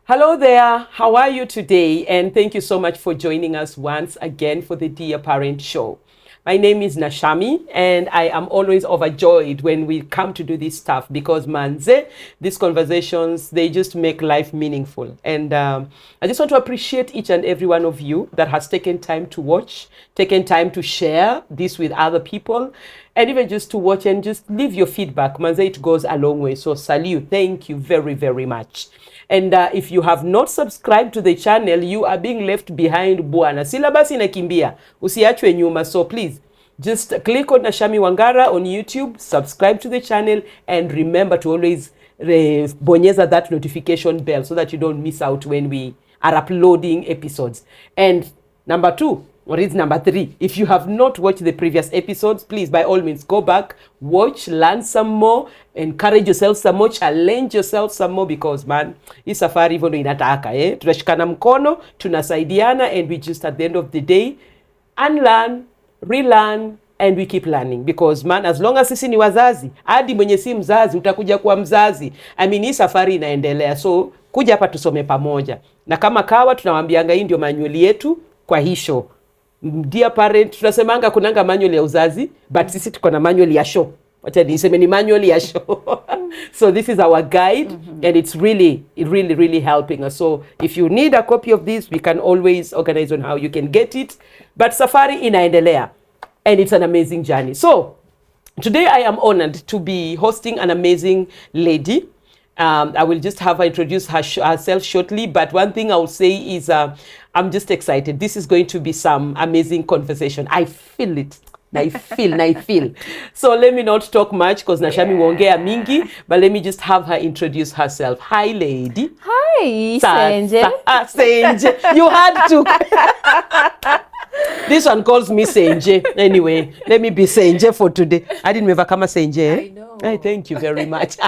Hello there, how are you today? And thank you so much for joining us once again for the Dear Parent Show. My name is Nashami, and I am always overjoyed when we come to do this stuff because, manze, these conversations, they just make life meaningful. And I just want to appreciate each and every one of you that has taken time to watch, taken time to share this with other people, and even just to watch and just leave your feedback. Manze, it goes a long way. So salute, thank you very, very much. And if you have not subscribed to the channel, you are being left behind, bwana. Syllabus inakimbia. Usiachwe nyuma. So please, just click on Nashami Wangara on YouTube, subscribe to the channel, and remember to always bonyeza that notification bell so that you don't miss out when we are uploading episodes. And number 2, or it's number 3, if you have not watched the previous episodes, please, by all means, go back, watch, learn some more, encourage yourself some more, challenge yourself some more, because man, hii safari hivyo ndo inataka, tunashikana mkono, tunasaidiana, and we just at the end of the day unlearn, relearn, and we keep learning, because man, as long as sisi ni wazazi, hadi mwenye si mzazi utakuja kuwa mzazi. I mean, hii safari inaendelea, so kuja hapa tusome pamoja. Na kama kawa tunawaambianga hii ndio manuali yetu kwa hii show. Dear Parent, tunasemanga kunanga manual ya uzazi, but sisi tuko na manual ya show. Wacha niseme ni manual ya show. So this is our guide, and it's really helping us. So if you need a copy of this, we can always organize on how you can get it. But safari inaendelea, and it's an amazing journey. So today I am honored to be hosting an amazing lady. I will just have her introduce herself shortly, but one thing I will say is I'm just excited. This is going to be some amazing conversation. I feel it. I feel. So let me not talk much because Nashami wongea mingi, but let me just have her introduce herself. Hi, lady. Hi, Senje. Senje. You had to. This one calls me Senje. Anyway, let me be Senje for today. I didn't ever come a Senje. I know. Hey, thank you very much.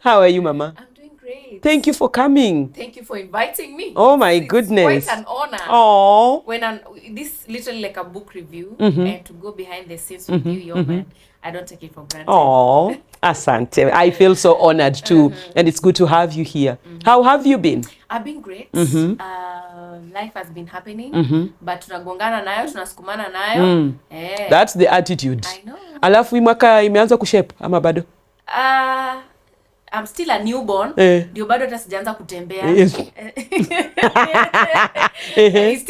How are you, Mama? I'm doing great. Thank you for coming. Thank you for inviting me. Oh my goodness. It's quite an honor. Oh. When this literally like a book review, and to go behind the scenes with you, your man, I don't take it for granted. Oh, asante. I feel so honored too, and it's good to have you here. How have you been? I've been great. Life has been happening, but tunagongana nayo, tunasukumana nayo. That's the attitude. I know. Alafu mwaka imeanza kushape ama bado? I'm still a newborn. Ndio bado hata sijaanza kutembea. It's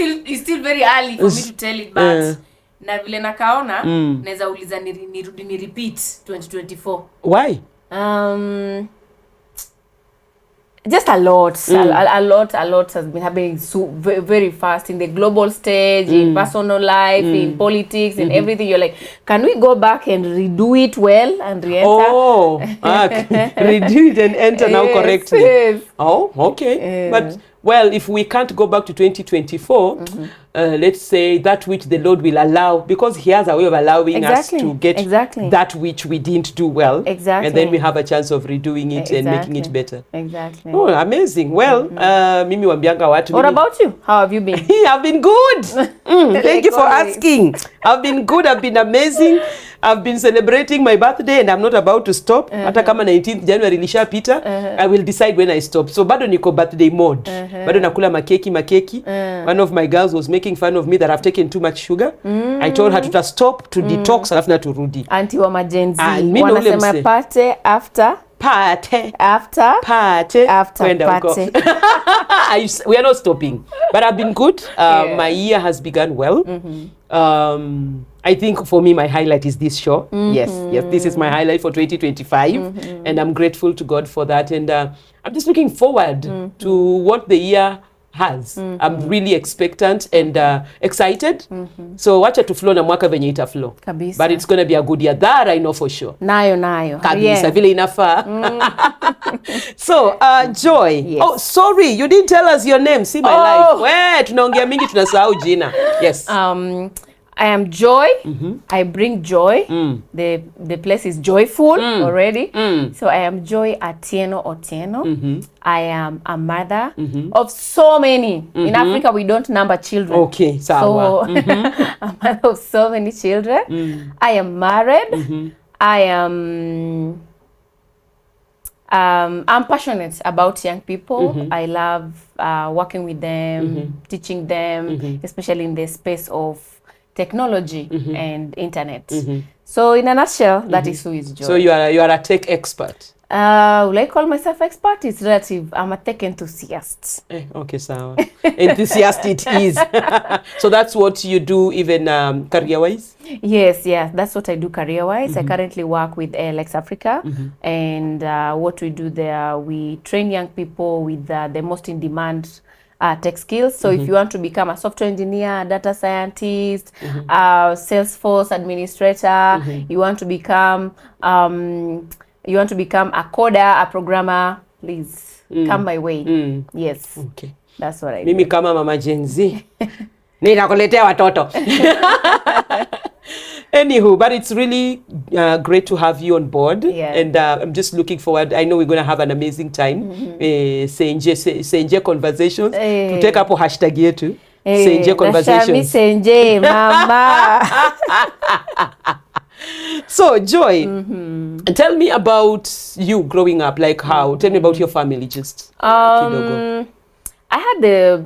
still very early for me to tell it, but na vile nakaona naweza uliza nirudi ni repeat 2024. Why? Just a lot. A lot has been happening so very fast in the global stage, in personal life, in politics, and everything. You're like, can we go back and redo it well and re-enter? Oh, redo it and enter now correctly. Yes. Oh, okay. But well, if we can't go back to 2024, let's say that which the Lord will allow, because He has a way of allowing us to get that which we didn't do well. Exactly. And then we have a chance of redoing it and making it better. Exactly. Oh, amazing. Well, mimi wambianga watu. What about you? How have you been? I've been good. Thank you for asking. I've been good. I've been amazing. I've been celebrating my birthday and I'm not about to stop. Hata kama 19th January ilishapita, I will decide when I stop. So bado niko birthday mode. Bado nakula makeki. One of my girls was making fun of me that I've taken too much sugar. I told her to stop, to detox, alafu na turudi. Auntie wa majenzi wanasema party after party. We are not stopping. But I've been good. My year has begun well. I think for me, my highlight is this show. Yes, this is my highlight for 2025. And I'm grateful to God for that. And I'm just looking forward to what the year has. I'm really expectant and excited. So wacha tu flow na mwaka venye ita flow. Kabisa. But it's going to be a good year. That I know for sure. Nayo. Kabisa, vile inafaa. So, Joy. Yes. Oh, sorry, you didn't tell us your name. See my life. We, tunaongea mingi tunasahau jina. Yes. I am Joy. I bring joy. The place is joyful already. So I am Joy Atieno. I am a mother of so many. In Africa, we don't number children. Okay, sawa. So a mother of so many children. I am married. I am I'm passionate about young people. I love working with them, teaching them, especially in the space of technology and internet. So in a nutshell, that is who is Joy. So you are a tech expert. Will I call myself expert? It's relative. I'm a tech enthusiast. Okay, sawa. Enthusiast it is. So that's what you do even career-wise? Yes, that's what I do career-wise. I currently work with Lex Africa, and what we do there, we train young people with the most in-demand tech skills. So if you want to become a software engineer, data scientist, Salesforce administrator, you want to become a coder, a programmer, please come my way. Yes. Okay. That's what I do. Mimi kama mama Gen Z. Nitakuletea watoto. Anywho, but it's really great to have you on board. And I'm just looking forward. I know we're going to have an amazing time. Senje conversations. To take up hashtag yetu. Senje conversations. Senje, mama. So, Joy, tell me about you growing up. Like how? Tell me about your family, just kidogo. I had the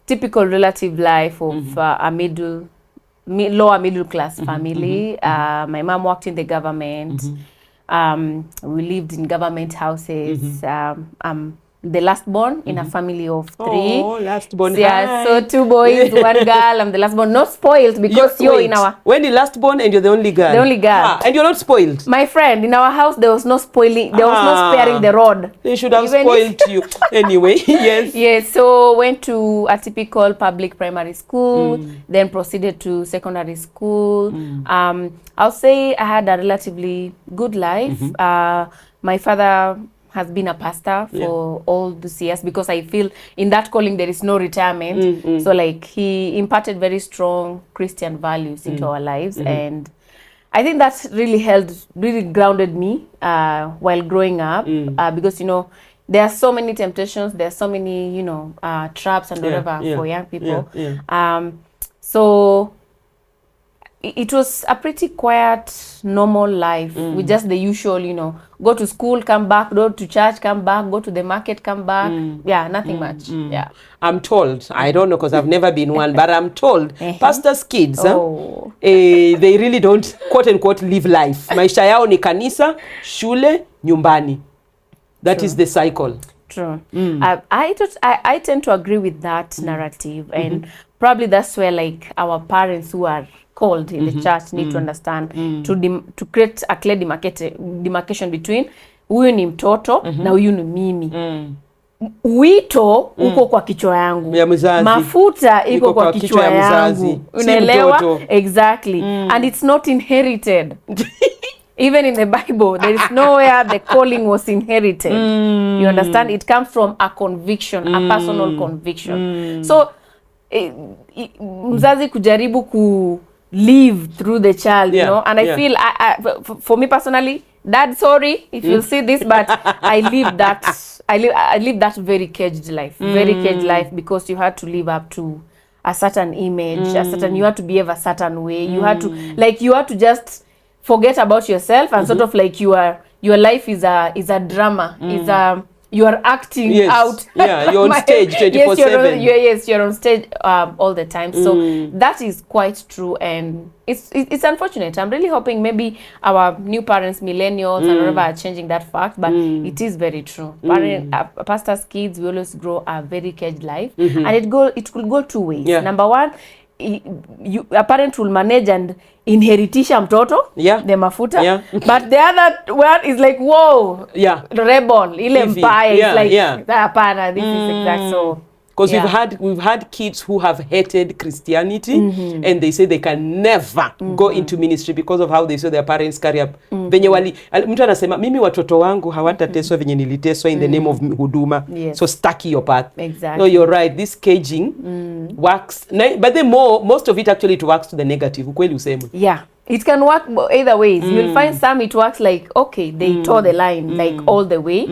typical relative life of a lower middle class family. My mom worked in the government. We lived in government houses. The last born in a family of 3. Oh, last born. Yeah, so 2 boys, 1 girl. I'm the last born. Not spoiled because you're in our... When the last born and you're the only girl? The only girl. And you're not spoiled? My friend, in our house, there was no spoiling. There was no sparing the rod. They should have spoiled you. Anyway, yes. Yes, so went to a typical public primary school, then proceeded to secondary school. I'll say I had a relatively good life. My father has been a pastor for all these years because I feel in that calling there is no retirement. So like he imparted very strong Christian values into our lives, and I think that's really grounded me while growing up, because there are so many temptations, there are so many traps and whatever for young people. So it was a pretty quiet, normal life with just the usual, go to school, come back, go to church, come back, go to the market, come back. Yeah, nothing much. Yeah. I'm told, I don't know because I've never been one, but I'm told pastors' kids, they really don't, quote unquote, live life. Maisha yao ni kanisa, shule, nyumbani. That is the cycle. True. I tend to agree with that narrative, and probably that's where like our parents who are called in the church need to understand to create a clear demarcation between huyu ni mtoto na huyu ni mimi. Wito uko kwa kichwa yangu, mafuta iko kwa kichwa yangu, unaelewa? Exactly. And it's not inherited. Even in the Bible, there is nowhere the calling was inherited. You understand? It comes from a conviction, a personal conviction. So mzazi kujaribu ku live through the child, and I feel for me personally, Dad, sorry if you'll see this, but I live that very caged life, because you had to live up to a certain image, you had to behave a certain way, you had to just forget about yourself and sort of like your life is a drama, you are acting out. Yeah, you're on stage 24/7. Yes, you're on stage all the time. So that is quite true, and it's unfortunate. I'm really hoping maybe our new parents, millennials, and whatever are changing that fact. But it is very true. Pastors' kids, we always grow a very caged life, and it will go 2 ways. Number one, a parent will manage and inheritisha mtoto the mafuta, but the other one is like, whoa, rebel ile mbaya, is like hapana, this is exact. So Because Yeah. we've had kids who have hated Christianity, and they say they can never go into ministry because of how they saw their parents carry up. Venye mtu anasema mimi watoto wangu hawatateswa venye niliteswa in the name of huduma. Yes. So stucky your path. Exactly. No, you're right. This caging works, but then most of it actually it works to the negative. Ukweli useme. Yeah, it can work either ways. You'll find some it works like, okay, they toe the line like all the way.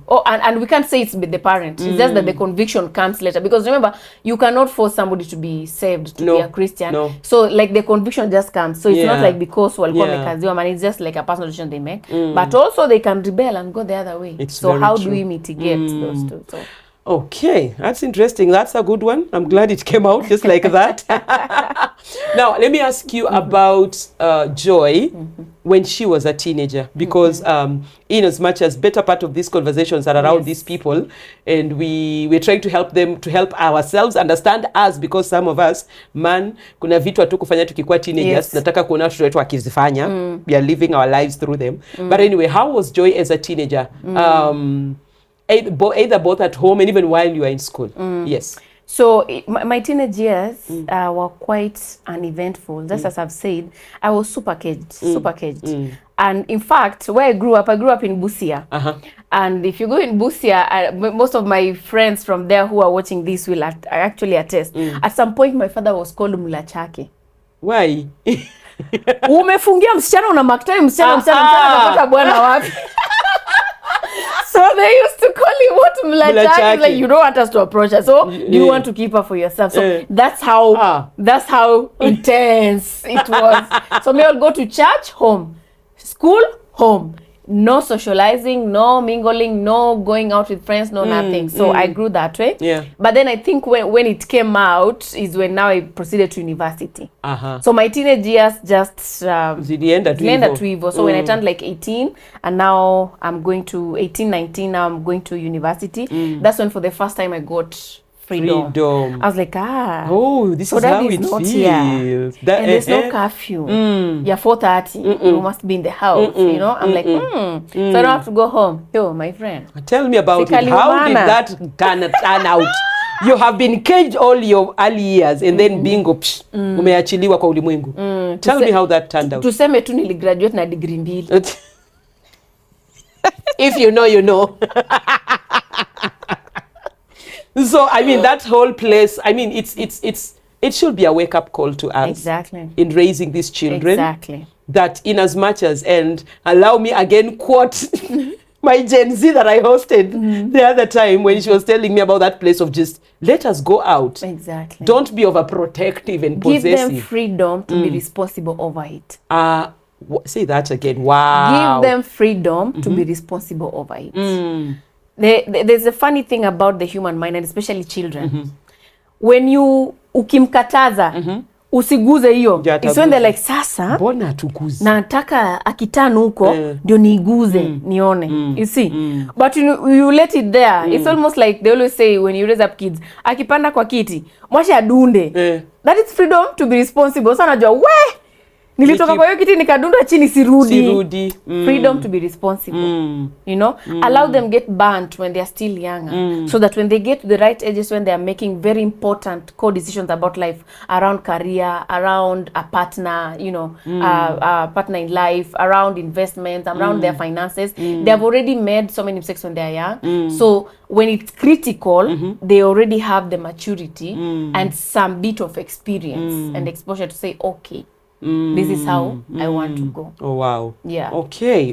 Oh, and we can't say it's the parent. It's just that the conviction comes later. Because remember, you cannot force somebody to be saved, to be a Christian. No. So like the conviction just comes. So it's not like because walikuwa Yeah. wamekaziwa, man, it's just like a personal decision they make. But also they can rebel and go the other way. It's so very how true. do we mitigate those two? So Okay, that's interesting. That's a good one. I'm glad it came out just like that. Now, let me ask you about Joy when she was a teenager, because in as much as better part of these conversations are around these people, and we're trying to help them, to help ourselves understand us, because some of us, kuna vitu hatukufanya tukikuwa teenagers, nataka kuona watoto wetu wakizifanya. We are living our lives through them. But anyway, how was Joy as a teenager? Either both at home and even while you are in school. Yes. So my teenage years were quite uneventful. Just as I've said, I was super caged. And in fact, where I grew up in Busia. And if you go in Busia, most of my friends from there who are watching this will actually attest. At some point, my father was called Mulachake. Why? Umefungia msichana una maktari msichana unapata bwana wapi? So they used to call him what Mulachaki. Like, you don't want us to approach her, so you want to keep her for yourself. So that's how intense it was. So me, I'll go to church, home, school, home. No socializing, no mingling, no going out with friends, no nothing. So I grew that way. Yeah. But then I think when it came out is when now I proceeded to university. So my teenage years just the end at Twivo. So when I turned like 18 and now I'm going to 18, 19, now I'm going to university. That's when for the first time I got freedom. I was like, oh, this is how it feels. And there's no curfew. You're 4:30. You must be in the house. You know, I'm like, So I don't have to go home. Yo, my friend. Tell me about it. How did that turn out? You have been caged all your early years, and then bingo, umeachiliwa kwa ulimwengu. Tell me how that turned out. Tuseme tu niligraduate na degree 2. If you know, you know. So I mean that whole place, I mean it should be a wake-up call to us. Exactly. In raising these children. Exactly. That in as much as, and allow me again quote my Gen Z that I hosted the other time when she was telling me about that place of just let us go out. Exactly. Don't be overprotective and possessive. Give them freedom to be responsible over it. Say that again. Wow. Give them freedom to be responsible over it. There's a funny thing about the human mind, and especially children. When you ukimkataza usiguze hiyo, it's when they're like, sasa mbona tuguze, nataka akitano huko ndio niiguze nione. You see, but you let it there. It's almost like they always say when you raise up kids, akipanda kwa kiti mwasha adunde. That is freedom to be responsible. Sasa najua nilitoka kwa hiyo kiti nikadunda chini sirudi. Freedom to be responsible. You know, allow them get burnt when they are still younger, so that when they get to the right ages, when they are making very important core decisions about life, around career, around a partner, you know, a partner in life, around investments, around their finances, they have already made so many mistakes when they are young. So when it's critical, they already have the maturity and some bit of experience and exposure to say, okay, this is how I want to go. Oh wow. Yeah. Okay.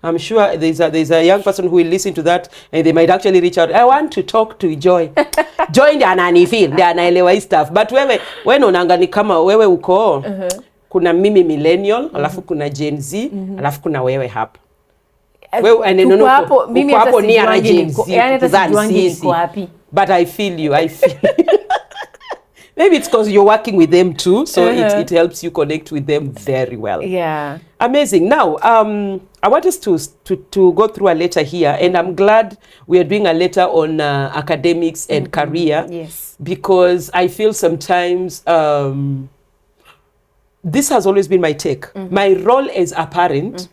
I'm sure there's a young person who will listen to that and they might actually reach out. I want to talk to Joy. Joy ndiye ananifeel, ndiye anaelewa hii stuff. But wewe unaanga ni kama wewe uko kuna mimi millennial, alafu kuna Gen Z, alafu kuna wewe hapa. Wewe anenono hapo mimi hapo ni ana Gen Z. But I feel you. Maybe it's because you're working with them too, so it helps you connect with them very well. Yeah. Amazing. Now, I want us to go through a letter here, and I'm glad we are doing a letter on academics and career. Yes. Because I feel sometimes this has always been my take. My role as a parent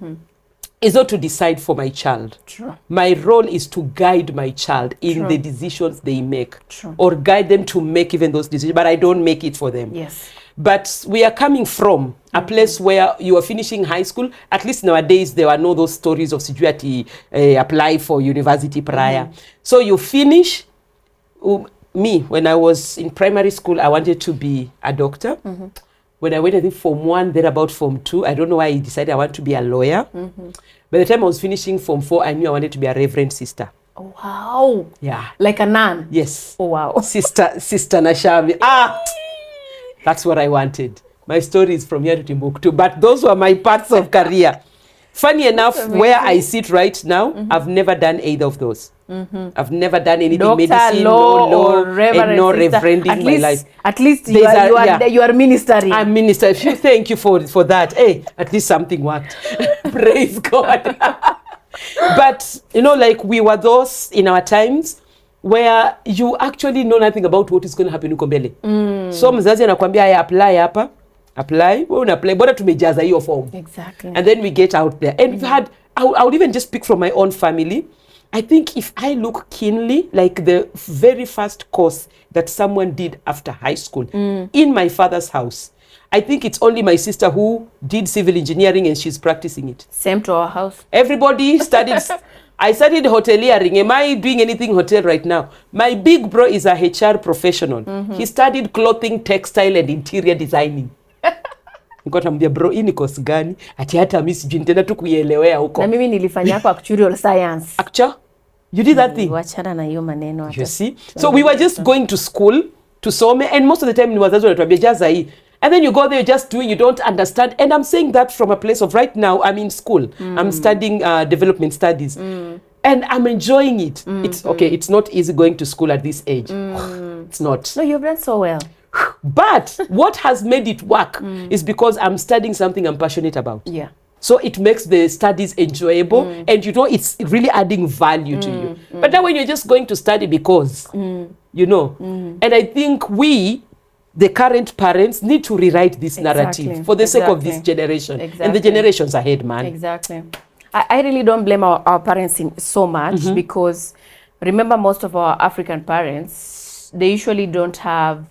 is not to decide for my child. True. My role is to guide my child in True. the decisions they make. True. Or guide them to make even those decisions, but I don't make it for them. Yes. But we are coming from a place where you are finishing high school. At least nowadays, there are no those stories of Sijuati apply for university prior. So you finish. Me, when I was in primary school, I wanted to be a doctor. When I went, I think, Form 1, then about Form 2, I don't know why I decided I want to be a lawyer. By the time I was finishing Form 4, I knew I wanted to be a reverend sister. Oh, wow. Yeah. Like a nun? Yes. Oh, wow. Sister Nashami. That's what I wanted. My story is from here to Timbuktu, but those were my paths of career. Funny enough, where I sit right now, I've never done either of those. I've never done anything Doctor, medicine, law, no law, or reverend and no sister. reverending At in my least, life. At least There's you are ministering. I'm minister. Thank you for that. Hey, at least something worked. Praise God. But, like we were those in our times where you actually know nothing about what is going to happen huko mbele. So mzazi anakuambia haya apply hapa. Apply, wewe una apply, bora tumejaza hiyo form. Exactly. And then we get out there. And we've had, I would even just speak from my own family. I think if I look keenly, like the very first course that someone did after high school in my father's house, I think it's only my sister who did civil engineering and she's practicing it. Same to our house. Everybody studied. I studied hoteliering. Am I doing anything hotel right now? My big bro is a HR professional. He studied clothing, textile and interior designing. Nikotamwambia bro, hii ni course gani? Ati hata mimi sijui nitaenda tu kuielewea huko. Na mimi nilifanya kwa actuarial science. Actually, you did that thing. Wachana na hiyo maneno hata. You see? So we were just going to school to some, and most of the time ni wazazi wanatuambia jaza hii. And then you go there, you're just doing, you don't understand. And I'm saying that from a place of right now, I'm in school. I'm studying development studies. And I'm enjoying it. It's okay, it's not easy going to school at this age. It's not. No, you've done so well. But what has made it work is because I'm studying something I'm passionate about. Yeah. So it makes the studies enjoyable and it's really adding value to you. But now when you're just going to study because, and I think we, the current parents, need to rewrite this narrative for the sake of this generation and the generations ahead, man. Exactly. I really don't blame our parents so much because remember most of our African parents, they usually don't have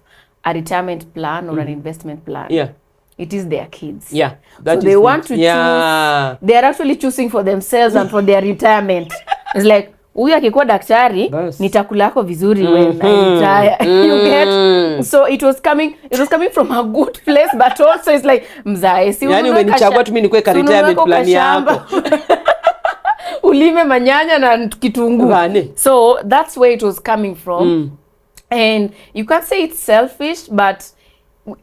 a retirement plan or an investment plan. Yeah. It is their kids. Yeah. So they want to choose. They are actually choosing for themselves and for their retirement. It's like, huyu akikuwa daktari, nitakulako vizuri when I retire. You get? So it was coming from a good place, but also it's like, mzae, si yani umenichagua tu mimi nikuwe ka retirement plan yako. Ulime manyanya na kitunguu. So that's where it was coming from. And you can't say it's selfish, but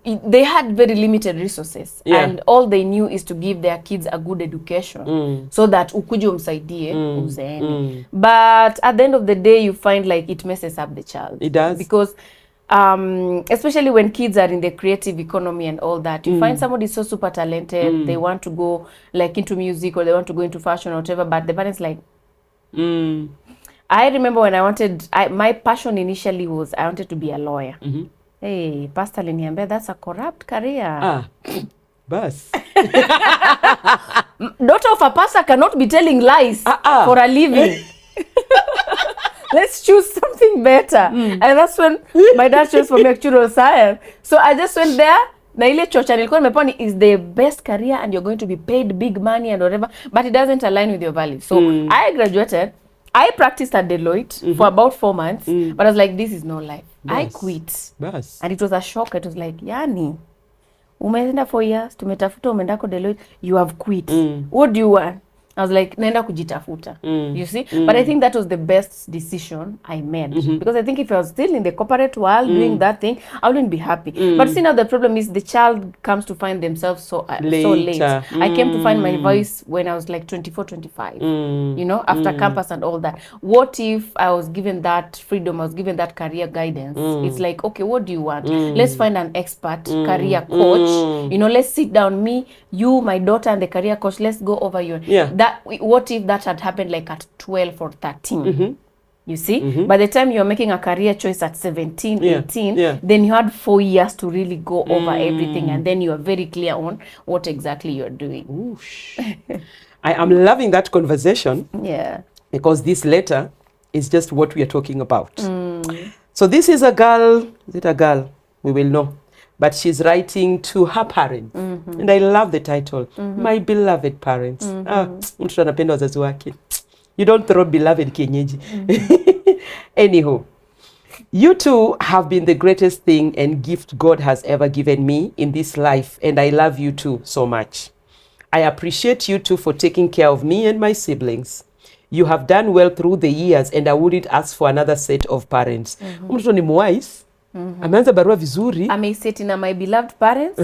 they had very limited resources and all they knew is to give their kids a good education so that ukuje umsaidie uzeeni. But at the end of the day, you find like it messes up the child. It does. Because especially when kids are in the creative economy and all that, you find somebody so super talented, they want to go like into music or they want to go into fashion or whatever, but the parents like, I remember when my passion initially was I wanted to be a lawyer. Hey, Pastor Liniambe, that's a corrupt career. Bus. Daughter of a pastor cannot be telling lies for a living. Let's choose something better. And that's when my dad chose for me actuarial science. So I just went there. Na ile chocha nilikuwa nimeponi is the best career and you're going to be paid big money and whatever, but it doesn't align with your values. So I graduated. I practiced at Deloitte for about 4 months, but I was like, this is no life. I quit. And it was a shock. It was like, yani, umeenda 4 years, tumetafuta umeendako Deloitte, you have quit. What do you want? I was like, naenda kujitafuta. You see? But I think that was the best decision I made. Because I think if I was still in the corporate world doing that thing, I wouldn't be happy. But see, now the problem is the child comes to find themselves so late. I came to find my voice when I was like 24, 25. You know, after campus and all that. What if I was given that freedom, I was given that career guidance? It's like, okay, what do you want? Let's find an expert career coach. You know, let's sit down, me, you, my daughter, and the career coach. Let's go over your... What if that had happened like at 12 or 13? You see? By the time you're making a career choice at 17, 18, then you had 4 years to really go over everything, and then you are very clear on what exactly you're doing. I am loving that conversation Yeah. because this letter is just what we are talking about. So this is a girl, is it a girl? We will know. But she's writing to her parents. And I love the title, My Beloved Parents. Mtu anapenda wazazi wake. You don't throw beloved kienyeji. Anyhow, you two have been the greatest thing and gift God has ever given me in this life. And I love you two so much. I appreciate you two for taking care of me and my siblings. You have done well through the years and I wouldn't ask for another set of parents. Mtoto ni mwise. Ameanza barua vizuri. Ameiseti na my beloved parents.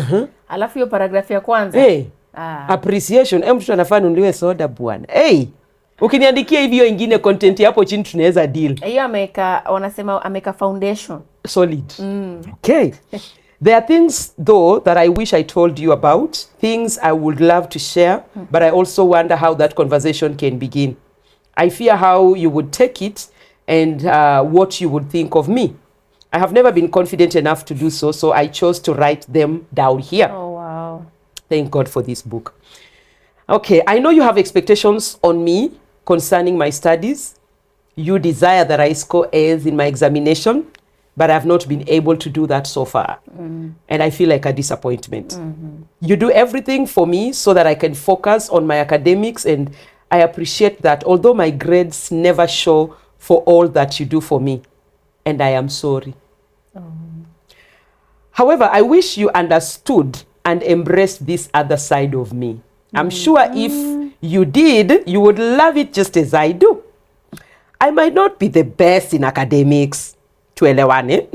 Alafu hiyo paragraph ya kwanza. Hey, appreciation. Mtoto anafaa nunuliwe soda bwana. Hey, ukiniandikia hivyo ingine content hapo chini tunaweza deal. Hiyo ameka, wanasema ameka foundation. Solid. Okay. There are things, though, that I wish I told you about, things I would love to share, but I also wonder how that conversation can begin. I fear how you would take it and what you would think of me. I have never been confident enough to do so, so I chose to write them down here. Oh, wow. Thank God for this book. Okay, I know you have expectations on me concerning my studies. You desire that I score A's in my examination, but I have not been able to do that so far. And I feel like a disappointment. You do everything for me so that I can focus on my academics, and I appreciate that, although my grades never show for all that you do for me. And I am sorry. However, I wish you understood and embraced this other side of me. I'm sure if you did, you would love it just as I do. I might not be the best in academics, tuelewane,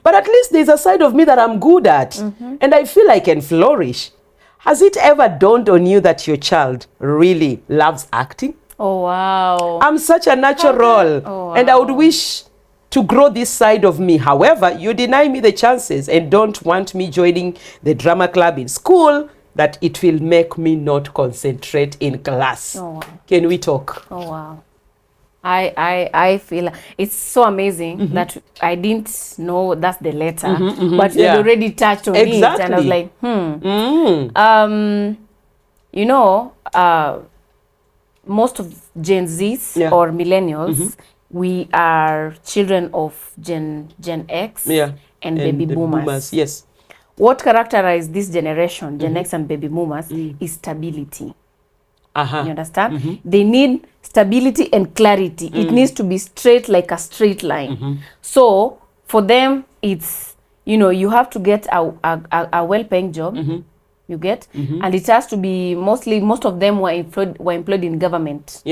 but at least there's a side of me that I'm good at, and I feel I can flourish. Has it ever dawned on you that your child really loves acting? Oh, wow. I'm such a natural, and I would wish to grow this side of me. However, you deny me the chances and don't want me joining the drama club in school, that it will make me not concentrate in class. Oh, wow. Can we talk? Oh, wow. I feel it's so amazing that I didn't know that's the letter, but you had already touched on it, and I was like, you know, most of Gen Zs or millennials, we are children of Gen X and baby boomers. Yes. What characterizes this generation, Gen X and baby boomers, is stability. You understand? They need stability and clarity. It needs to be straight, like a straight line. So for them, it's, you know, you have to get a well-paying job. You get, and it has to be most of them were employed in government.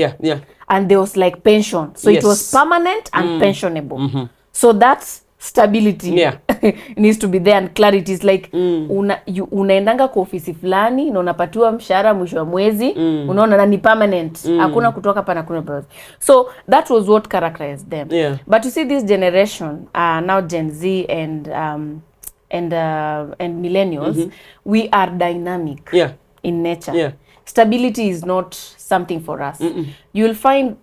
And there was like pension, so it was permanent and pensionable. So that's stability needs to be there, and clarity is like unaendanga kwa ofisi fulani na unapatiwa mshahara mwisho wa mwezi, unaona na ni permanent, hakuna kutoka pana kuna. So that was what characterized them. But you see, this generation, now Gen Z and millennials, we are dynamic in nature. Stability is not something for us. You will find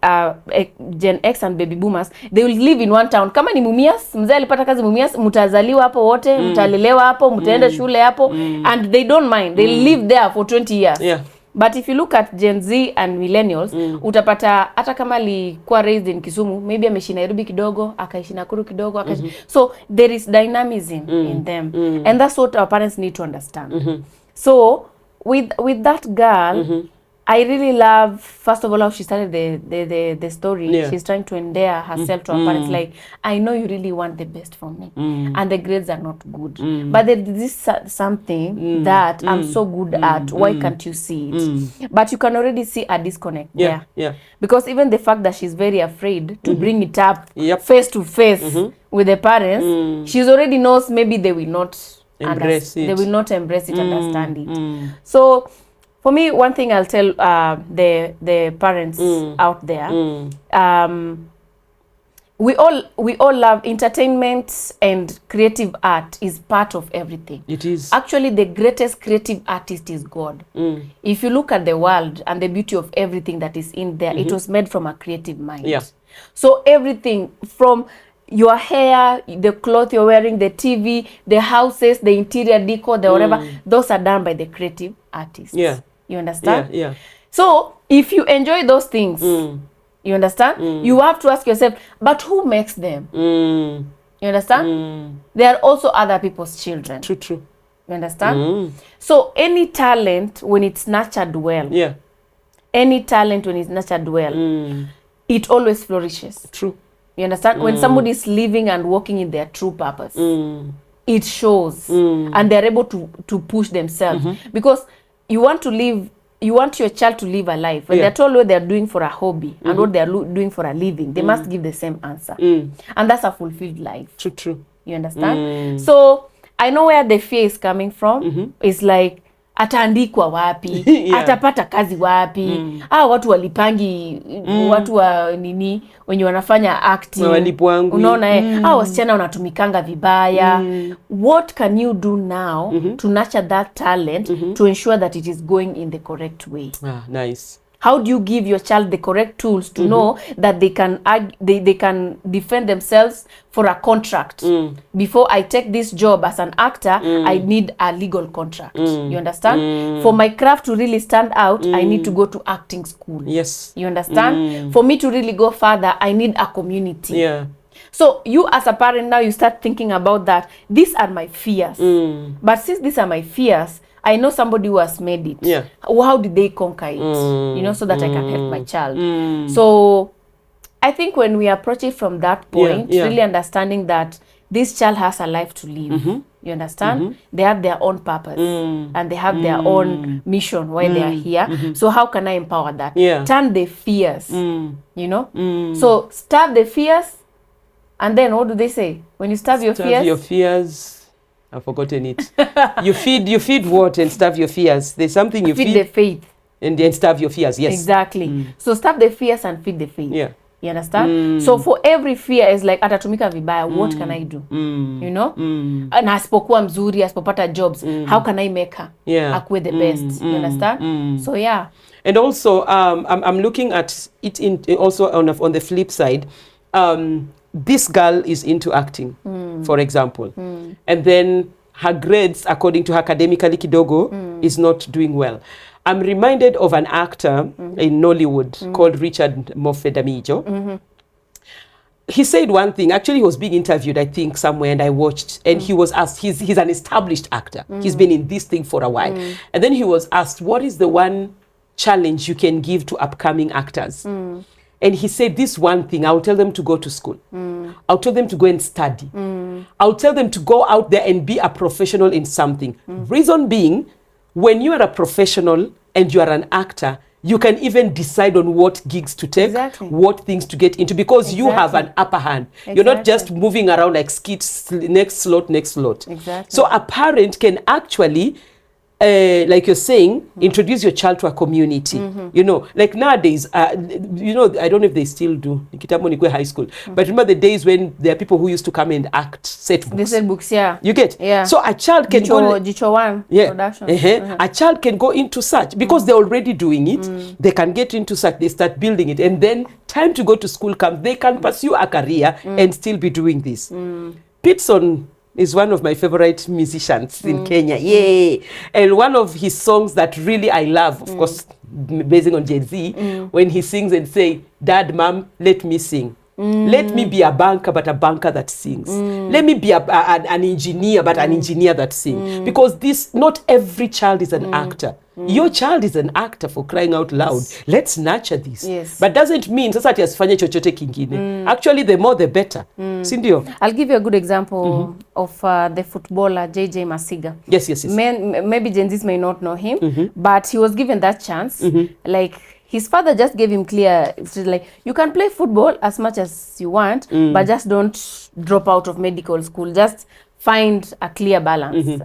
Gen X and baby boomers, they will live in one town. Kama ni Mumias, mzee alipata kazi Mumias, mtazaliwa hapo wote, mtalelewa hapo, mtaenda shule hapo, and they don't mind. They live there for 20 years. But if you look at Gen Z and millennials, utapata hata kama alikuwa raised in Kisumu, maybe ameishi Nairobi kidogo, akaishi Nakuru kidogo, so there is dynamism in them. And that's what our parents need to understand. So with that girl, I really love, first of all, how she started the story. She's trying to endear herself to her parents, like, I know you really want the best for me, and the grades are not good, but there is something that I'm so good at. Why can't you see it? But you can already see a disconnect there, because even the fact that she's very afraid to bring it up face to face with the parents, she's already knows maybe they will not embrace it. They will not embrace it, understand it. So for me, one thing I'll tell the parents out there, we all love entertainment, and creative art is part of everything. It is. Actually, the greatest creative artist is God. If you look at the world and the beauty of everything that is in there, it was made from a creative mind. So everything from your hair, the clothes you're wearing, the TV, the houses, the interior decor, the whatever, those are done by the creative artists. You understand? So if you enjoy those things, you understand, you have to ask yourself, but who makes them? You understand? They are also other people's children. True. You understand? So any talent, when it's nurtured well, Yeah. any talent when it's nurtured well, it always flourishes. True. You understand? When somebody is living and working in their true purpose, it shows, and they're able to push themselves, because you want your child to live a life. When they're told what they're doing for a hobby and what they're doing for a living, they must give the same answer, and that's a fulfilled life. True. You understand? So I know where the fear is coming from. It's like, ataandikwa wapi? Yeah. Atapata kazi wapi? Watu walipangi, watu wa nini wenye wanafanya acting, walipwangu, unaona wasichana wanatumikanga vibaya. What can you do now to nurture that talent, to ensure that it is going in the correct way? Nice. How do you give your child the correct tools to know that they can defend themselves for a contract? Before I take this job as an actor, I need a legal contract. You understand? For my craft to really stand out, I need to go to acting school. Yes. You understand? For me to really go further, I need a community. Yeah. So you as a parent now, you start thinking about that. These are my fears. But since these are my fears, I know somebody who has made it. Yeah. How did they conquer it? You know, so that I can help my child. So I think when we approach it from that point, really understanding that this child has a life to live. You understand? They have their own purpose and they have their own mission why they are here. So how can I empower that? Turn the fears, you know? So starve the fears, and then what do they say? When you starve your fears, I've forgotten it. you feed what and starve your fears? There's something you feed the faith. And then starve your fears. Yes. Exactly. So starve the fears and feed the faith. Yeah. You understand? So for every fear is like, atatumika vibaya, what can I do? You know? Na asipokuwa mzuri, asipopata jobs, how can I make her akuwe the best? You understand? So yeah. And also, I'm looking at it also on the flip side. This girl is into acting, for example, and then her grades, according to her academically kidogo, is not doing well. I'm reminded of an actor in Nollywood called Richard Mofedamijo. He said one thing. Actually, he was being interviewed, I think, somewhere, and I watched. And he was asked, he's an established actor. He's been in this thing for a while. And then he was asked, what is the one challenge you can give to upcoming actors? And he said, this one thing, I'll tell them to go to school. I'll tell them to go and study. I'll tell them to go out there and be a professional in something. Reason being, when you are a professional and you are an actor, you can even decide on what gigs to take, what things to get into, because you have an upper hand. You're not just moving around like skits, next slot. So a parent can actually, like you're saying, introduce your child to a community. You know, like nowadays, you know, I don't know if they still do. Kitambo nikwe high school, but remember the days when there are people who used to come and act set books. They set books, yeah. You get? Yeah. So a child can go. Jicho One production. A child can go into such because they're already doing it. They can get into such. They start building it, and then time to go to school comes. They can pursue a career and still be doing this. Pitson is one of my favorite musicians in Kenya. Yay! And one of his songs that really I love, of course, basing on Jay-Z, when he sings and say, Dad, Mom, let me sing. Let me be a banker, but a banker that sings. Let me be an engineer, but an engineer that sings. Because not every child is an actor. Your child is an actor, for crying out loud. Let's nurture this. But doesn't mean sasa ati asifanye chochote kingine. Actually, the more the better. Sindio? I'll give you a good example of the footballer JJ Masiga. Yes. Maybe Gen Zs may not know him, but he was given that chance. Like, his father just gave him clear, it's like, you can play football as much as you want, but just don't drop out of medical school. Just find a clear balance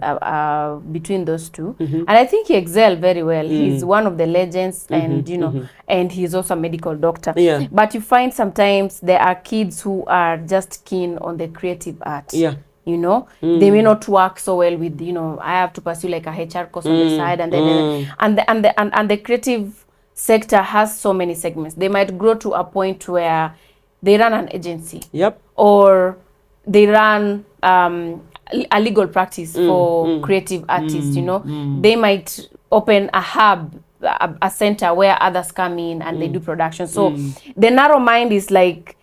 between those two. And I think he excelled very well. He's one of the legends, and you know, and he's also a medical doctor. But you find sometimes there are kids who are just keen on the creative art. You know, they may not work so well with, you know, I have to pursue like a HR course on the side, and then and the creative sector has so many segments. They might grow to a point where they run an agency, or they run a legal practice for creative artists. You know, they might open a hub a center where others come in and they do production. So the narrow mind is like,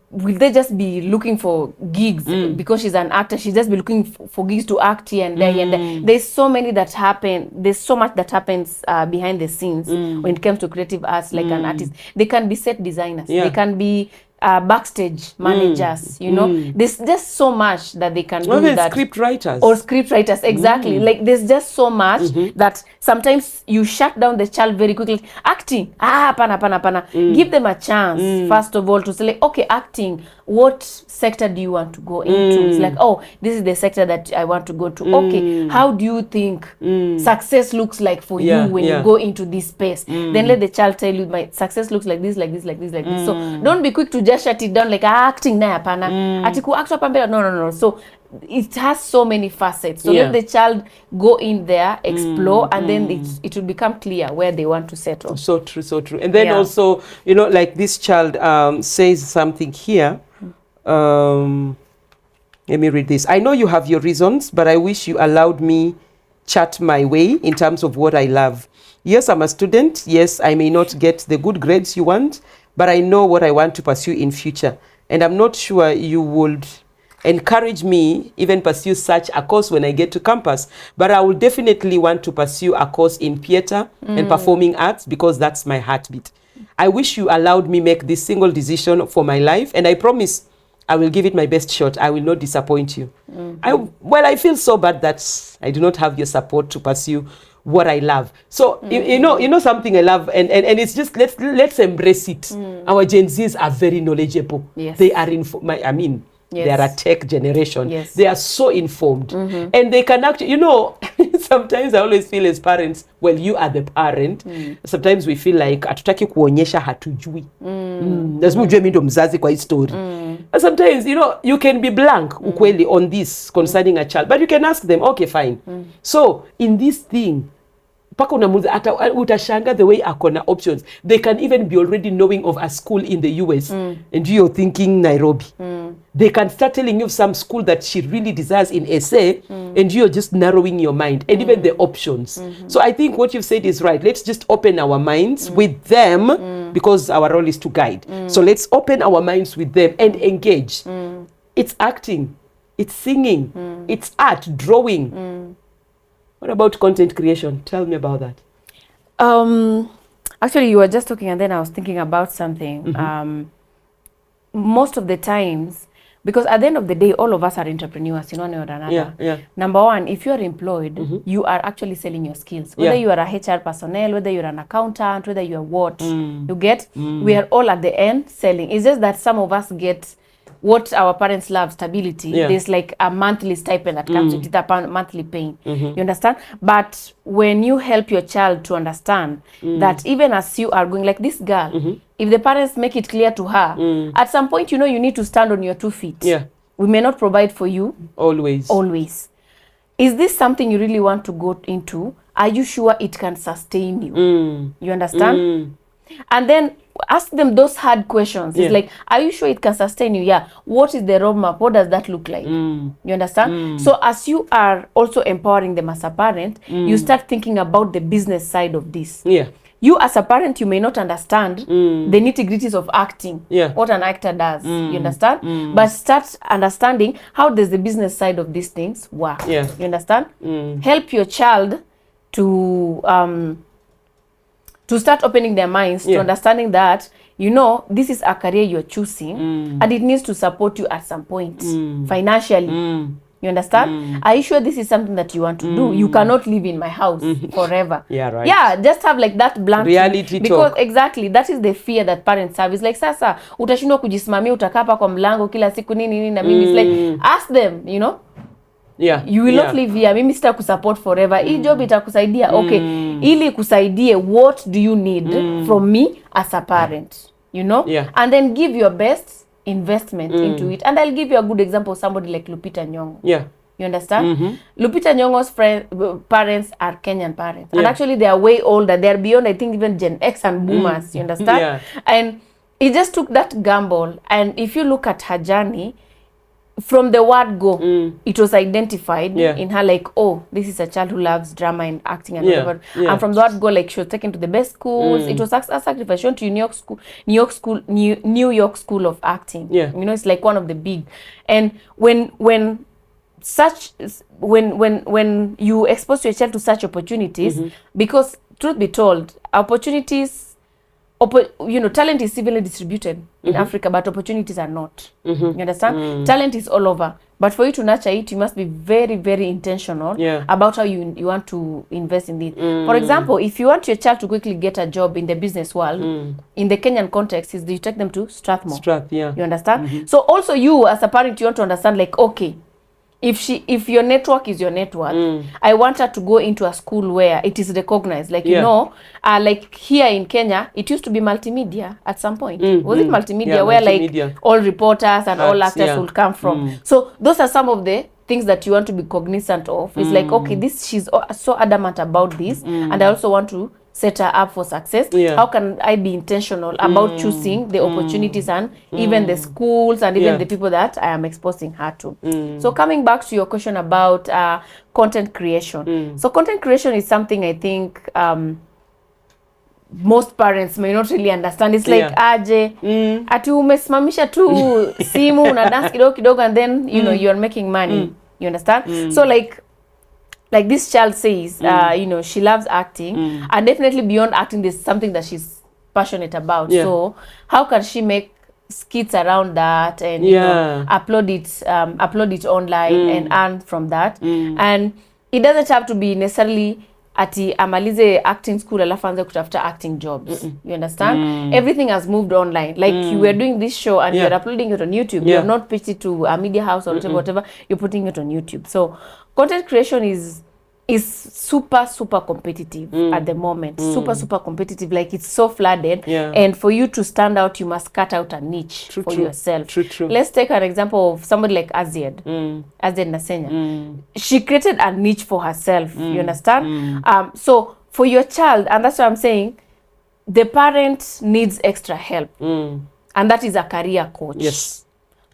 will they just be looking for gigs because she's an actor? She's just be looking for gigs to act here and there and there. There's so many that happen. There's so much that happens behind the scenes when it comes to creative arts, like an artist. They can be set designers. They can be backstage managers. You know, there's just so much that they can do. That script writers or script writers, exactly. Like there's just so much that sometimes you shut down the child very quickly. Acting, pana. Give them a chance first of all to say, like, okay, acting, what sector do you want to go into? It's like, oh, this is the sector that I want to go to. Okay, how do you think success looks like for you when you go into this space? Then let the child tell you, my success looks like this, like this, like this, like this. So don't be quick to just shut it down, like acting na hapana. Ati ku act hapa mbele. No. So it has so many facets. So let the child go in there, explore, and then it will become clear where they want to settle. So true. And then also, you know, like this child says something here. Let me read this. I know you have your reasons, but I wish you allowed me chat my way in terms of what I love. Yes, I'm a student. Yes, I may not get the good grades you want, but I know what I want to pursue in future. And I'm not sure you would encourage me even pursue such a course when I get to campus. But I will definitely want to pursue a course in theater and performing arts because that's my heartbeat. I wish you allowed me make this single decision for my life, and I promise I will give it my best shot. I will not disappoint you. I feel so bad that I do not have your support to pursue what I love. So you know something I love, and it's just let's embrace it. Our Gen Zs are very knowledgeable. Yes. They are they are a tech generation. Yes. They are so informed, and they can actually, you know, sometimes I always feel as parents, well, you are the parent. Sometimes we feel like hatutaki kuonyesha hatujui. Lazima ujue mimi ndo mzazi kwa hii story. And sometimes, you know, you can be blank ukweli on this concerning a child, but you can ask them, okay, fine. So in this thing, paka unamuza hata utashanga the way akona options. They can even be already knowing of a school in the US and you're thinking Nairobi. They can start telling you some school that she really desires in SA and you're just narrowing your mind and even the options. So I think what you've said is right. Let's just open our minds with them because our role is to guide. So let's open our minds with them and engage. It's acting, it's singing, it's art, drawing. What about content creation? Tell me about that. Actually, you were just talking and then I was thinking about something. Most of the times, because at the end of the day, all of us are entrepreneurs in one way or another. Yeah. Number one, if you are employed, you are actually selling your skills. Whether you are a HR personnel, whether you're an accountant, whether you are what, you get, we are all at the end selling. It's just that some of us get what our parents love, stability. There's like a monthly stipend that comes with it, a monthly paying. You understand? But when you help your child to understand that even as you are going, like this girl, if the parents make it clear to her, at some point, you know, you need to stand on your 2 feet. We may not provide for you. Always. Is this something you really want to go into? Are you sure it can sustain you? You understand? And then ask them those hard questions. It's like, are you sure it can sustain you? Yeah. What is the roadmap? What does that look like? You understand? So as you are also empowering them as a parent, you start thinking about the business side of this. You as a parent, you may not understand the nitty-gritties of acting, what an actor does. You understand? But start understanding how does the business side of these things work. You understand? Help your child to start opening their minds to understanding that, you know, this is a career you're choosing and it needs to support you at some point financially. You understand? Are you sure this is something that you want to do? You cannot live in my house forever. Just have like that blunt reality because talk. Exactly, that is the fear that parents have. It's like, sasa utashindwa kujisimamia, utakaa hapa kwa mlango kila siku nini na mimi. It's like, ask them, you know, you will not live here. Mimi sita kusupport forever. Hii job itakusaidia. Okay. Ili kusaidie, what do you need from me as a parent? You know? And then give your best investment into it. And I'll give you a good example of somebody like Lupita Nyong'o. You understand? Lupita Nyong'o's parents are Kenyan parents. And actually they are way older. They are beyond, I think, even Gen X and boomers. You understand? And it just took that gamble. And if you look at her journey, from the word go, it was identified Yeah. in her, like, oh, this is a child who loves drama and acting and Yeah, whatever. yeah. And from the word go, like, she was taken to the best schools. It was a sacrifice. She went to New York School of Acting. Yeah. You know, it's like one of the big. And when you expose your child to such opportunities, because truth be told, opportunities, talent is evenly distributed in Africa, but opportunities are not. You understand? Talent is all over, but for you to nurture it, you must be very, very intentional about how you want to invest in it. For example, if you want your child to quickly get a job in the business world, in the Kenyan context, is you take them to Strathmore. You understand? So also you as a parent, you want to understand, like, okay, if your network is your net worth, I want her to go into a school where it is recognized. Like, like here in Kenya, it used to be multimedia at some point. Was it multimedia where multimedia. like all reporters and all actors would come from? So those are some of the things that you want to be cognizant of. It's like, okay, she's so adamant about this, and I also want to set her up for success. How can I be intentional about choosing the opportunities and even the schools and even the people that I am exposing her to? So coming back to your question about content creation. So content creation is something I think most parents may not really understand. It's like aje ati umesimamisha tu simu una dance kidogo and then you're making money. You understand? So like this child says, she loves acting, and definitely beyond acting, there's something that she's passionate about. So how can she make skits around that and upload it online and earn from that? And it doesn't have to be necessarily ati amalize acting school alafu anze kutafuta acting jobs. You understand? Everything has moved online. Like you were doing this show and you're uploading it on YouTube. You have not pitched it to a media house or whatever. You're putting it on YouTube. So content creation is super competitive at the moment. Super competitive. Like it's so flooded. And for you to stand out, you must cut out a niche for yourself. True. Let's take an example of somebody like Azied Nasenya. She created a niche for herself. You understand? So for your child, and that's what I'm saying, the parent needs extra help. And that is a career coach. Yes.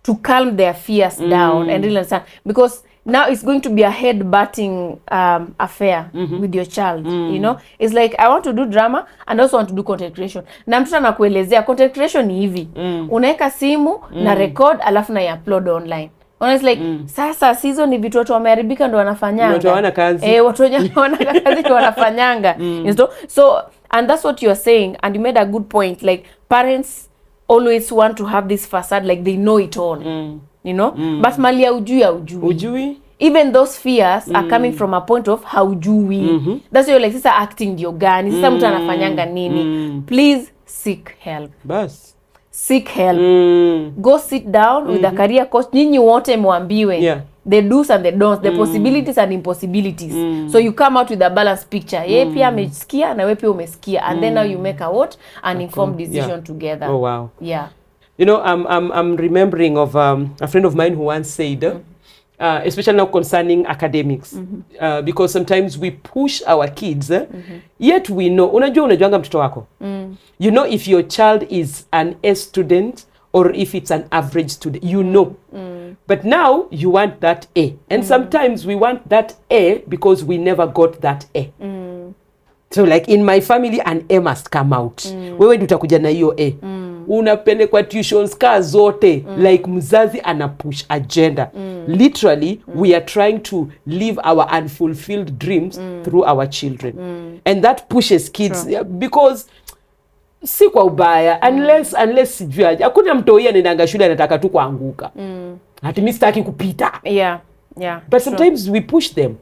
To calm their fears down and really understand. Because now it's going to be a head-butting affair with your child. It's like, I want to do drama and also want to do content creation. Na mtu anakuelezea content creation ni hivi. Unaeka simu na record alafu na upload online. It's like, sasa hizo ni vitu watu wameharibika ndo wanafanyanga. Watu hawana kazi. Watu hawana kazi ndo wanafanyanga. So, and that's what you're saying, and you made a good point. Like, parents always want to have this facade, like they know it all. But mali ya ujui. Even those fears are coming from a point of haujui. That's why you're like, sasa acting ndio gani? Sasa mtu anafanyanga nini? Please seek help. Seek help. Go sit down with a career coach. Nyinyi wote mwambiwe. The do's and the don'ts, the possibilities and impossibilities. So you come out with a balanced picture. Ye pia amesikia na wewe pia umesikia, and then now you make an informed decision together. Oh wow. Yeah. I'm remembering of a friend of mine who once said, especially now concerning academics, because sometimes we push our kids, yet we know, unajuanga mtoto wako. You know if your child is an A student or if it's an average student, But now you want that A. And sometimes we want that A because we never got that A. So like in my family, an A must come out. Wewe ndio utakuja na hiyo A. Unapelekwa tuitions ka zote, like mzazi anapush agenda. Literally, we are trying to live our unfulfilled dreams through our children. And that pushes kids because si kwa ubaya, unless sijui hakuna mtoi anaendanga shule anataka tu kuanguka. Ati mimi sitaki kupita. But sometimes we push them.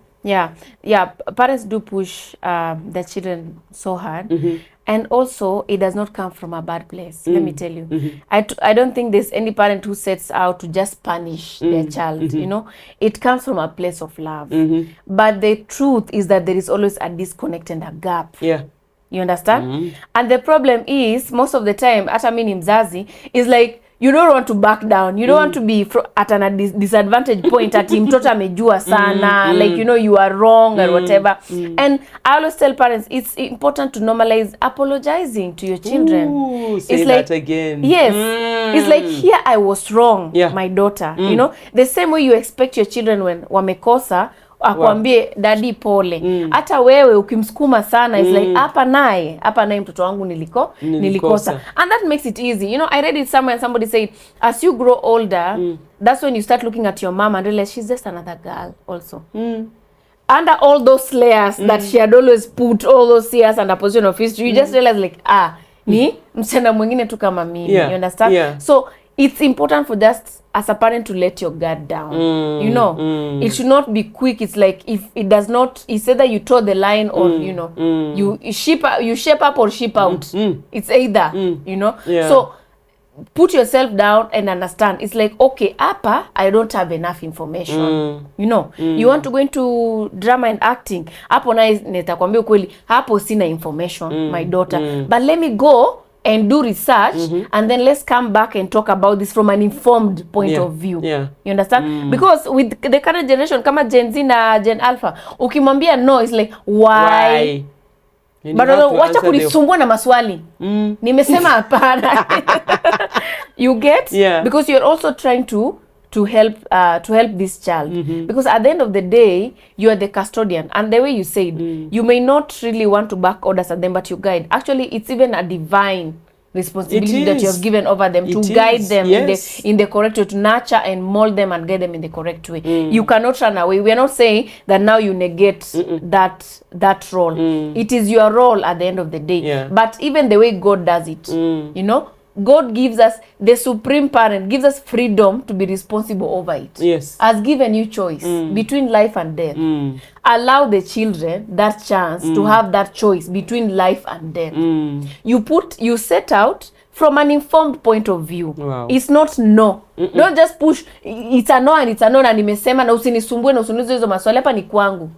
Parents do push their children so hard. And also, it does not come from a bad place. Let me tell you. I don't think there's any parent who sets out to just punish their child. It comes from a place of love. But the truth is that there is always a disconnect and a gap. You understand? And the problem is, most of the time, hata mimi ni mzazi, is like, you don't want to back down, you don't want to be at a disadvantage point ati mtoto amejua sana, like you know you are wrong and whatever. And I always tell parents it's important to normalize apologizing to your children. Say it's that like, again. yes, it's like, here I was wrong, my daughter, you know, the same way you expect your children when wamekosa akwambie daddy pole. Hata wewe ukimsukuma sana, it's like hapa naye mtoto wangu nilikosa. And that makes it easy. You know, I read it somewhere and somebody said as you grow older, that's when you start looking at your mom and realize she's just another girl also. Under all those layers that she had always put, all those years under position of history, you just realize like, ni msichana mwingine tu kama mimi. You understand? So it's important for just as a parent to let your guard down. You know, it should not be quick. It's like if it does not, it's either you toe the line or you know, you shape up or ship out. It's either you know. So put yourself down and understand. It's like, okay, apa, I don't have enough information. You know, you want to go into drama and acting. Hapo na nitakwambia kweli, hapo sina information, my daughter. But let me go and do research, and then let's come back and talk about this from an informed point of view. You understand? Because with the current generation, kama Gen Z na Gen Alpha, ukimwambia no, it's like, why? But wacha kunisumbua na maswali. Nimesema hapana. You get? Because you're also trying to help this child. Because at the end of the day, you are the custodian. And the way you said, you may not really want to back orders at them, but you guide. Actually, it's even a divine responsibility that you have given over them to guide them in the correct way, to nurture and mold them and guide them in the correct way. You cannot run away. We are not saying that now you negate that role. It is your role at the end of the day. But even the way God does it, you know, God gives us, the supreme parent gives us freedom to be responsible over it. Has given you choice between life and death. Allow the children that chance to have that choice between life and death. You set out from an informed point of view. It's not no. Don't just push, it's a no and it's a no, na nimesema na usinisumbue na usiniulize hizo maswali, hapa ni kwangu.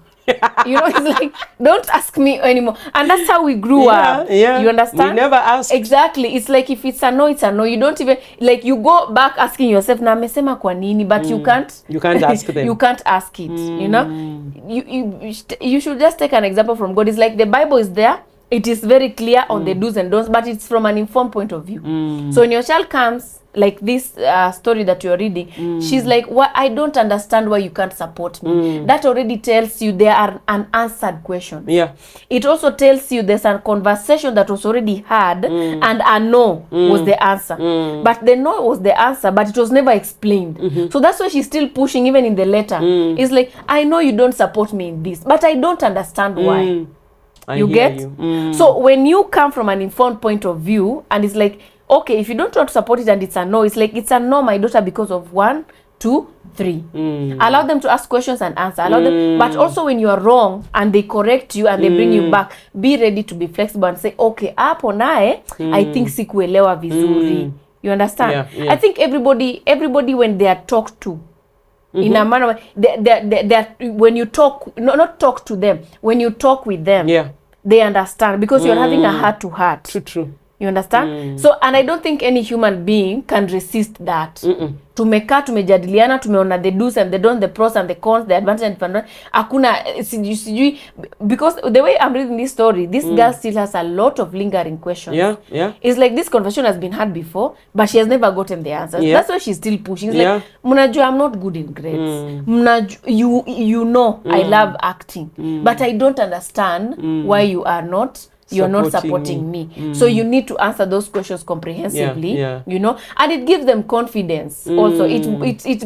You know, it's like, don't ask me anymore. And that's how we grew up. You understand? We never asked. Exactly. It's like, if it's a no, it's a no. You don't even, like, you go back asking yourself, na amesema kwa nini, but you can't ask them. You can't ask it. You know, you should just take an example from God. It's like the Bible is there. It is very clear on the do's and don'ts, but it's from an informed point of view. So when your child comes, like this story that you're reading, she's like, "What? I don't understand why you can't support me." That already tells you there are unanswered questions. It also tells you there's a conversation that was already had, and a no was the answer. But the no was the answer, but it was never explained. So that's why she's still pushing, even in the letter. It's like, I know you don't support me in this, but I don't understand why. You get? So when you come from an informed point of view, and it's like, okay, if you don't want to support it and it's a no, it's like, it's a no, my daughter, because of 1, 2, 3. Allow them to ask questions and answer. Allow them, but also when you are wrong and they correct you and they bring you back, be ready to be flexible and say, okay, hapo nae, I think sikuelewa vizuri. You understand? I think everybody when they are talked to, in a manner, when you talk, not talk to them, when you talk with them, they understand, because you're having a heart to heart. True. You understand? So, and I don't think any human being can resist that. Tumekaa, tumejadiliana, tumeona the do's and the don'ts, the pros and the cons, the advantage and disadvantage. Hakuna sijui, because the way I'm reading this story, this girl still has a lot of lingering questions. It's like this conversation has been had before, but she has never gotten the answers. That's why she's still pushing. It's like, mnajua, I'm not good in grades. You know, I love acting, but I don't understand why you're not supporting me. So you need to answer those questions comprehensively, you know, and it gives them confidence. Also, it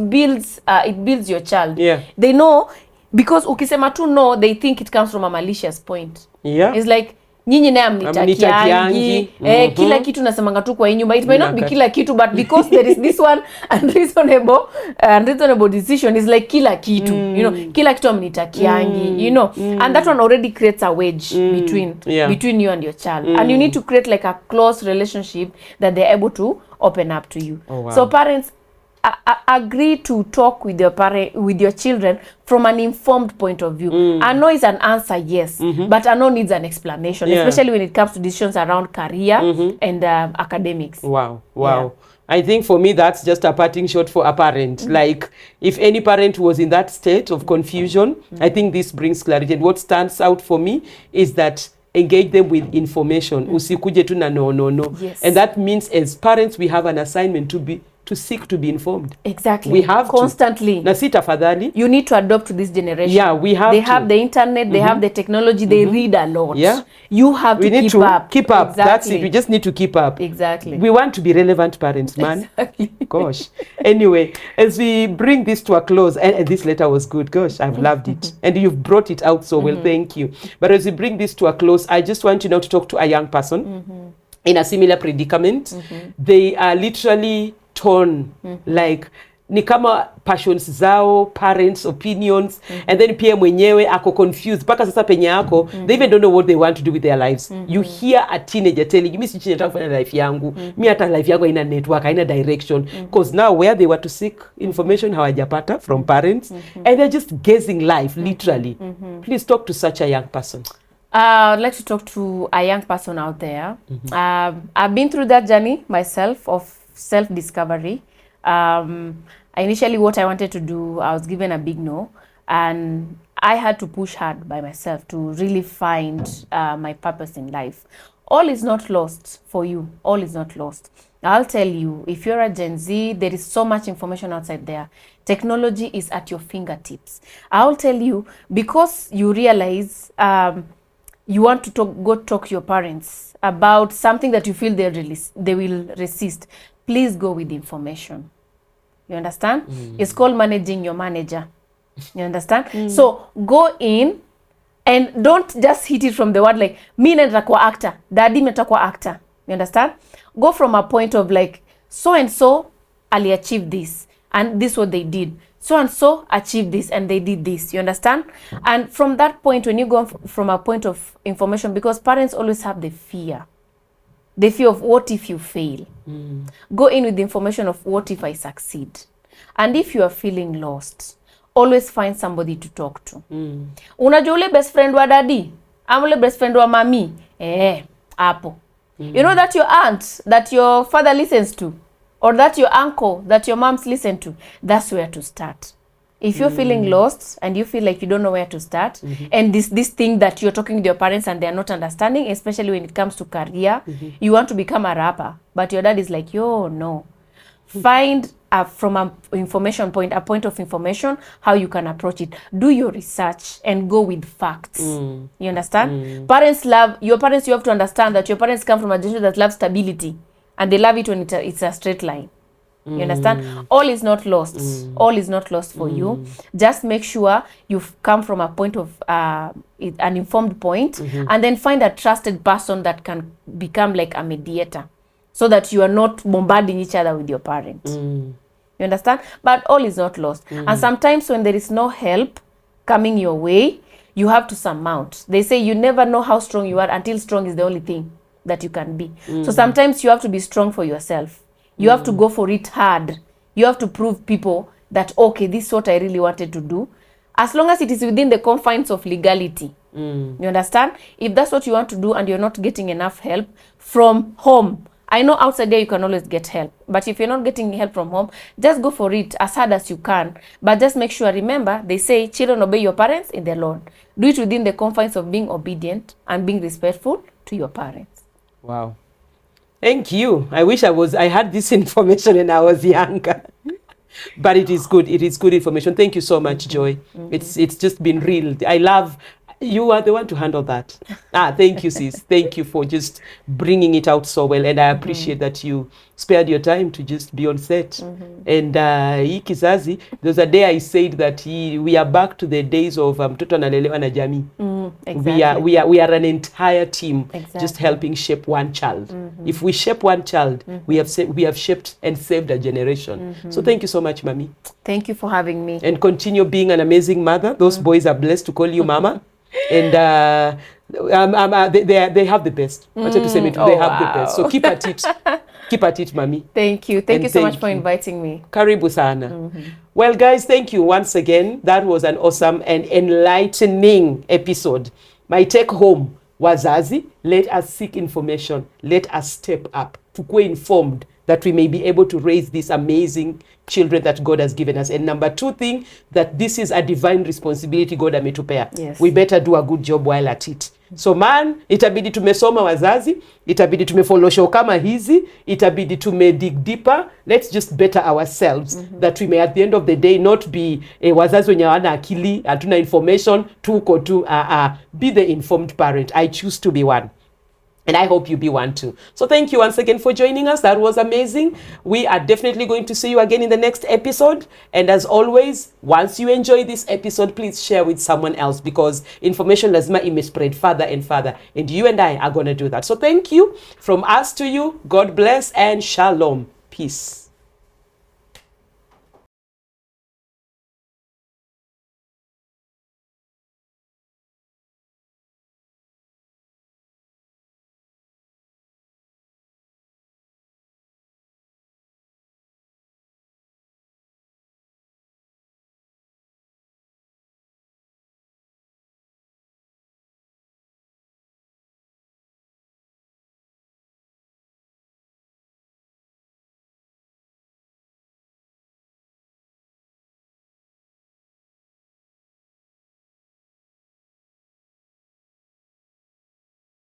builds your child. They know, because ukisema tu no, they think it comes from a malicious point. It's like, nyinyi naye mnitakiangi, kila kitu nasemanga tu kwa nyumba. It may not be kila kitu, but because there is this one unreasonable decision, is like kila kitu, you know, kila kitu mnitakiangi, you know, and that one already creates a wedge between you and your child, and you need to create like a close relationship that they're able to open up to you. So parents, agree to talk with your children from an informed point of view. I know it's an answer, yes, but I know needs an explanation, especially when it comes to decisions around career and academics. Wow. I think for me, that's just a parting shot for a parent. Like, if any parent was in that state of confusion, I think this brings clarity. And what stands out for me is that engage them with information. Usikuje tu na no. Yes. And that means as parents, we have an assignment to seek to be informed. Exactly. We have constantly. Na si tafadhali. You need to adopt to this generation. Yeah, we have They to. have the internet, they have the technology, they read a lot. Yeah. You have We to need keep up. keep up. Exactly. That's it. We just need to keep up. Exactly. We want to be relevant parents, man. Exactly. Gosh. Anyway, as we bring this to a close, and this letter was good. Gosh, I've loved it. And you've brought it out so well. Thank you. But as we bring this to a close, I just want you now to talk to a young person in a similar predicament. They are literally torn. Like, ni kama passions zao, parents opinions, and then pia mwenyewe ako confused mpaka sasa penye yako, they even don't know what they want to do with their lives. You hear a teenager telling you, mimi si nataka kufanya life yangu, mimi hata life yangu haina network, haina direction, because now where they were to seek information hawajapata from parents, and they're just gazing life literally. Please talk to such a young person. I'd like to talk to a young person out there. I've been through that journey myself of self-discovery. Initially, what I wanted to do, I was given a big no, and I had to push hard by myself to really find my purpose in life. All is not lost for you. All is not lost. I'll tell you, if you're a Gen Z, there is so much information outside there. Technology is at your fingertips. I'll tell you, because you realize you want to go talk to your parents about something that you feel they will resist, please go with information. You understand? It's called managing your manager. You understand? So go in and don't just hit it from the word like, mi nitakuwa actor, daddy metakuwa actor. You understand? Go from a point of like, so and so ali achieved this, and this what they did. So and so achieved this, and they did this. You understand? And from that point, when you go from a point of information, because parents always have the fear of what if you fail. Go in with the information of what if I succeed. And if you are feeling lost, always find somebody to talk to. Unajua ule best friend wa daddy, ama ule best friend wa mami, hapo. You know that your aunt, that your father listens to, or that your uncle, that your moms listen to, that's where to start. If you're feeling lost and you feel like you don't know where to start, and this thing that you're talking to your parents and they're not understanding, especially when it comes to career, you want to become a rapper, but your dad is like, yo, no. Find from a point of information, how you can approach it. Do your research and go with facts. You understand? Your parents, you have to understand that your parents come from a generation that loves stability, and they love it when it's a straight line. You understand? All is not lost. All is not lost for you. Just make sure you've come from a point of an informed point, and then find a trusted person that can become like a mediator, so that you are not bombarding each other with your parents. You understand? But all is not lost. And sometimes when there is no help coming your way, you have to surmount. They say you never know how strong you are until strong is the only thing that you can be. So sometimes you have to be strong for yourself. You have to go for it hard. You have to prove people that, okay, this is what I really wanted to do. As long as it is within the confines of legality. You understand? If that's what you want to do and you're not getting enough help from home, I know outside there you can always get help. But if you're not getting help from home, just go for it as hard as you can. But just make sure, remember, they say children obey your parents in the Lord. Do it within the confines of being obedient and being respectful to your parents. Wow. Thank you. I wish I had this information when I was younger. But it is good. It is good information. Thank you so much, Joy. It's just been real. I love, you are the one to handle that. Thank you, sis. Thank you for just bringing it out so well. And I appreciate that you spared your time to just be on set. And hii kizazi, there's a day I said that we are back to the days of mtoto analelewa na jamii. Exactly. We are an entire team, Exactly. just helping shape one child. If we shape one child, we have shaped and saved a generation. So thank you so much, Mami. Thank you for having me. And continue being an amazing mother. Those boys are blessed to call you Mama. And they have the best. They have the best. So keep at it. Keep at it, Mami. Thank you. Thank you so much for inviting me. Karibu sana. Well, guys, thank you once again. That was an awesome and enlightening episode. My take home, wazazi, let us seek information. Let us step up. Tukue informed. that we may be able to raise these amazing children that God has given us. And number two thing, that this is a divine responsibility God ametupea. Yes. We better do a good job while at it. So man, itabidi tumesoma wazazi, itabidi tumefollow show kama hizi, itabidi tumedig deeper. Let's just better ourselves, that we may at the end of the day not be wazazi wenye hawana akili, hatuna information, tuko tu, be the informed parent. I choose to be one. And I hope you be one too. So thank you once again for joining us. That was amazing. We are definitely going to see you again in the next episode. And as always, once you enjoy this episode, please share with someone else, because information lazima ime spread further and further. And you and I are going to do that. So thank you from us to you. God bless and shalom. Peace.